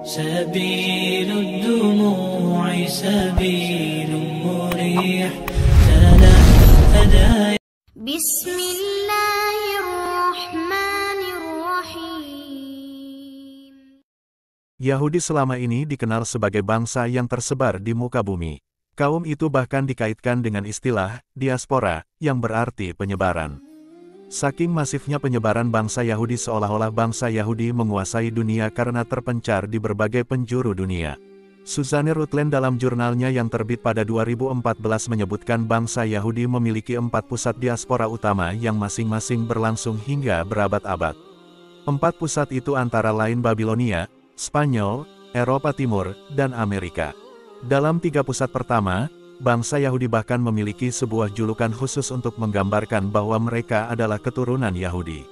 سبيل الدموع سبيل مريح تنهدى. بسم الله الرحمن الرحيم. Yahudi selama ini dikenal sebagai bangsa yang tersebar di muka bumi. Kaum itu bahkan dikaitkan dengan istilah diaspora, yang berarti penyebaran. Saking masifnya penyebaran bangsa Yahudi seolah-olah bangsa Yahudi menguasai dunia karena terpencar di berbagai penjuru dunia. Suzanne Rutland dalam jurnalnya yang terbit pada 2014 menyebutkan bangsa Yahudi memiliki 4 pusat diaspora utama yang masing-masing berlangsung hingga berabad-abad. 4 pusat itu antara lain Babilonia, Spanyol, Eropa Timur, dan Amerika. Dalam 3 pusat pertama, bangsa Yahudi bahkan memiliki sebuah julukan khusus untuk menggambarkan bahwa mereka adalah keturunan Yahudi.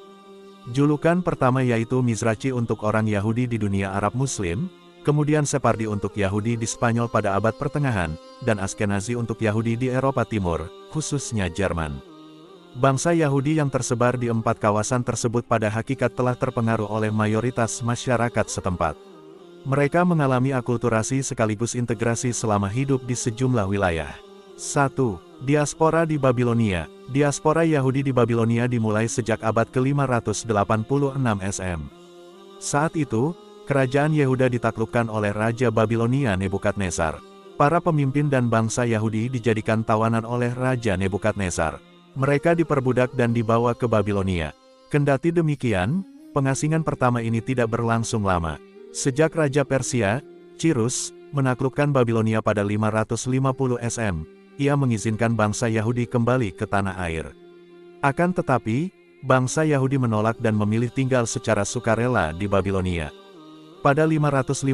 Julukan pertama yaitu Mizrachi untuk orang Yahudi di dunia Arab Muslim, kemudian Sephardi untuk Yahudi di Spanyol pada abad pertengahan, dan Askenazi untuk Yahudi di Eropa Timur, khususnya Jerman. Bangsa Yahudi yang tersebar di 4 kawasan tersebut pada hakikat telah terpengaruh oleh mayoritas masyarakat setempat. Mereka mengalami akulturasi sekaligus integrasi selama hidup di sejumlah wilayah. 1. Diaspora di Babilonia. Diaspora Yahudi di Babilonia dimulai sejak abad ke-586 SM. Saat itu, kerajaan Yehuda ditaklukkan oleh Raja Babilonia Nebukadnezar. Para pemimpin dan bangsa Yahudi dijadikan tawanan oleh Raja Nebukadnezar. Mereka diperbudak dan dibawa ke Babilonia. Kendati demikian, pengasingan pertama ini tidak berlangsung lama. Sejak Raja Persia, Cyrus, menaklukkan Babilonia pada 550 SM, ia mengizinkan bangsa Yahudi kembali ke tanah air. Akan tetapi, bangsa Yahudi menolak dan memilih tinggal secara sukarela di Babilonia. Pada 515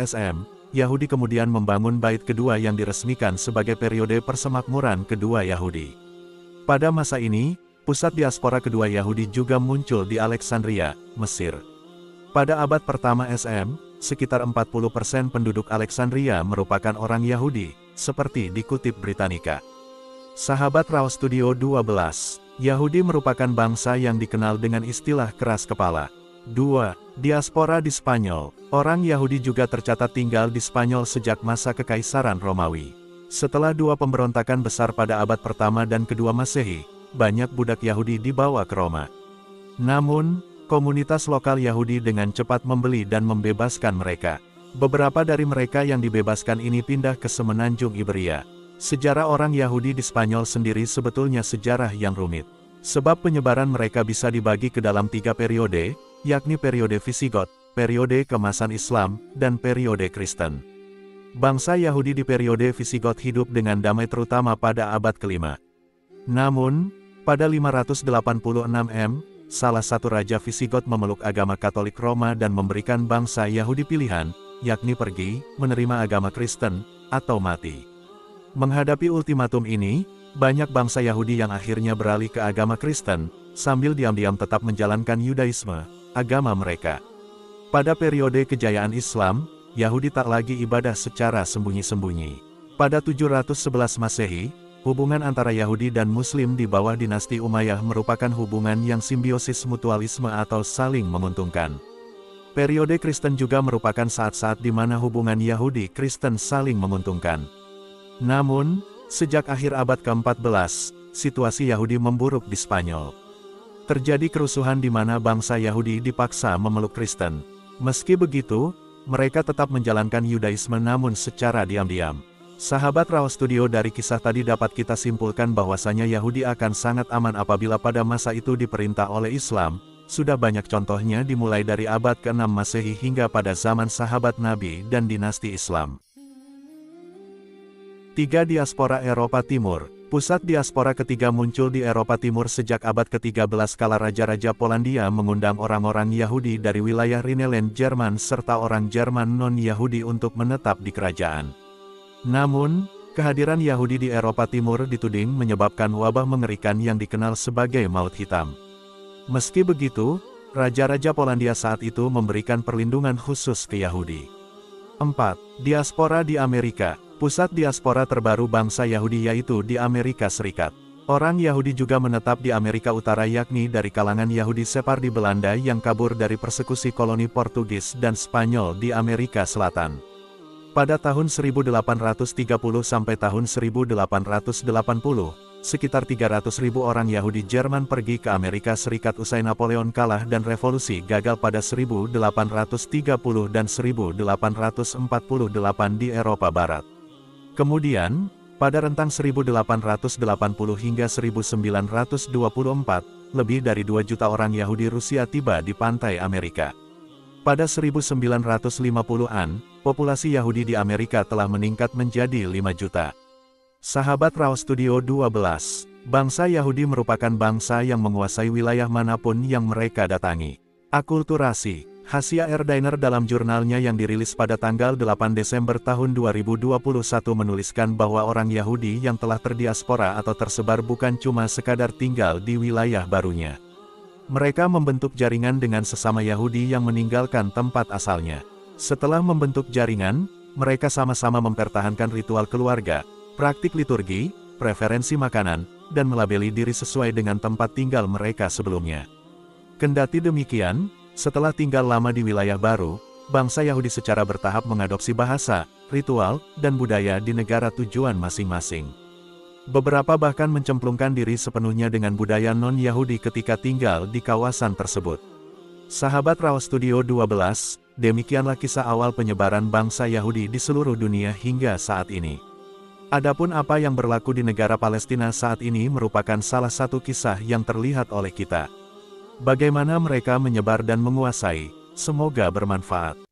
SM, Yahudi kemudian membangun bait kedua yang diresmikan sebagai periode persemakmuran kedua Yahudi. Pada masa ini, pusat diaspora kedua Yahudi juga muncul di Alexandria, Mesir. Pada abad pertama SM, sekitar 40% penduduk Alexandria merupakan orang Yahudi, seperti dikutip Britannica. Sahabat Raw Studio 12, Yahudi merupakan bangsa yang dikenal dengan istilah keras kepala. 2. Diaspora di Spanyol. Orang Yahudi juga tercatat tinggal di Spanyol sejak masa Kekaisaran Romawi. Setelah 2 pemberontakan besar pada abad pertama dan kedua Masehi, banyak budak Yahudi dibawa ke Roma. Namun, komunitas lokal Yahudi dengan cepat membeli dan membebaskan mereka. Beberapa dari mereka yang dibebaskan ini pindah ke semenanjung Iberia. Sejarah orang Yahudi di Spanyol sendiri sebetulnya sejarah yang rumit. Sebab penyebaran mereka bisa dibagi ke dalam 3 periode, yakni periode Visigot, periode keemasan Islam, dan periode Kristen. Bangsa Yahudi di periode Visigot hidup dengan damai terutama pada abad ke-5. Namun, pada 586 M, salah satu raja Visigot memeluk agama Katolik Roma dan memberikan bangsa Yahudi pilihan, yakni pergi, menerima agama Kristen, atau mati. Menghadapi ultimatum ini, banyak bangsa Yahudi yang akhirnya beralih ke agama Kristen, sambil diam-diam tetap menjalankan Yudaisme, agama mereka. Pada periode kejayaan Islam, Yahudi tak lagi ibadah secara sembunyi-sembunyi. Pada 711 Masehi, hubungan antara Yahudi dan Muslim di bawah dinasti Umayyah merupakan hubungan yang simbiosis mutualisme atau saling menguntungkan. Periode Kristen juga merupakan saat-saat di mana hubungan Yahudi-Kristen saling menguntungkan. Namun, sejak akhir abad ke-14, situasi Yahudi memburuk di Spanyol. Terjadi kerusuhan di mana bangsa Yahudi dipaksa memeluk Kristen. Meski begitu, mereka tetap menjalankan Yudaisme namun secara diam-diam. Sahabat Raw Studio, dari kisah tadi dapat kita simpulkan bahwasanya Yahudi akan sangat aman apabila pada masa itu diperintah oleh Islam. Sudah banyak contohnya dimulai dari abad ke-6 Masehi hingga pada zaman sahabat Nabi dan dinasti Islam. 3. Diaspora Eropa Timur. Pusat diaspora ketiga muncul di Eropa Timur sejak abad ke-13 kala Raja-Raja Polandia mengundang orang-orang Yahudi dari wilayah Rhineland Jerman serta orang Jerman non-Yahudi untuk menetap di kerajaan. Namun, kehadiran Yahudi di Eropa Timur dituding menyebabkan wabah mengerikan yang dikenal sebagai Maut Hitam. Meski begitu, Raja-Raja Polandia saat itu memberikan perlindungan khusus ke Yahudi. 4. Diaspora di Amerika. Pusat diaspora terbaru bangsa Yahudi yaitu di Amerika Serikat. Orang Yahudi juga menetap di Amerika Utara, yakni dari kalangan Yahudi Separdi Belanda yang kabur dari persekusi koloni Portugis dan Spanyol di Amerika Selatan. Pada tahun 1830 sampai tahun 1880, sekitar 300.000 orang Yahudi Jerman pergi ke Amerika Serikat usai Napoleon kalah dan revolusi gagal pada 1830 dan 1848 di Eropa Barat. Kemudian, pada rentang 1880 hingga 1924, lebih dari 2 juta orang Yahudi Rusia tiba di pantai Amerika. Pada 1950-an, populasi Yahudi di Amerika telah meningkat menjadi 5 juta. Sahabat Raw Studio 12, bangsa Yahudi merupakan bangsa yang menguasai wilayah manapun yang mereka datangi. Akulturasi. Hasia Erdiner dalam jurnalnya yang dirilis pada tanggal 8 Desember tahun 2021 menuliskan bahwa orang Yahudi yang telah terdiaspora atau tersebar bukan cuma sekadar tinggal di wilayah barunya. Mereka membentuk jaringan dengan sesama Yahudi yang meninggalkan tempat asalnya. Setelah membentuk jaringan, mereka sama-sama mempertahankan ritual keluarga, praktik liturgi, preferensi makanan, dan melabeli diri sesuai dengan tempat tinggal mereka sebelumnya. Kendati demikian, setelah tinggal lama di wilayah baru, bangsa Yahudi secara bertahap mengadopsi bahasa, ritual, dan budaya di negara tujuan masing-masing. Beberapa bahkan mencemplungkan diri sepenuhnya dengan budaya non-Yahudi ketika tinggal di kawasan tersebut. Sahabat Raw Studio 12, demikianlah kisah awal penyebaran bangsa Yahudi di seluruh dunia hingga saat ini. Adapun apa yang berlaku di negara Palestina saat ini merupakan salah satu kisah yang terlihat oleh kita. Bagaimana mereka menyebar dan menguasai, semoga bermanfaat.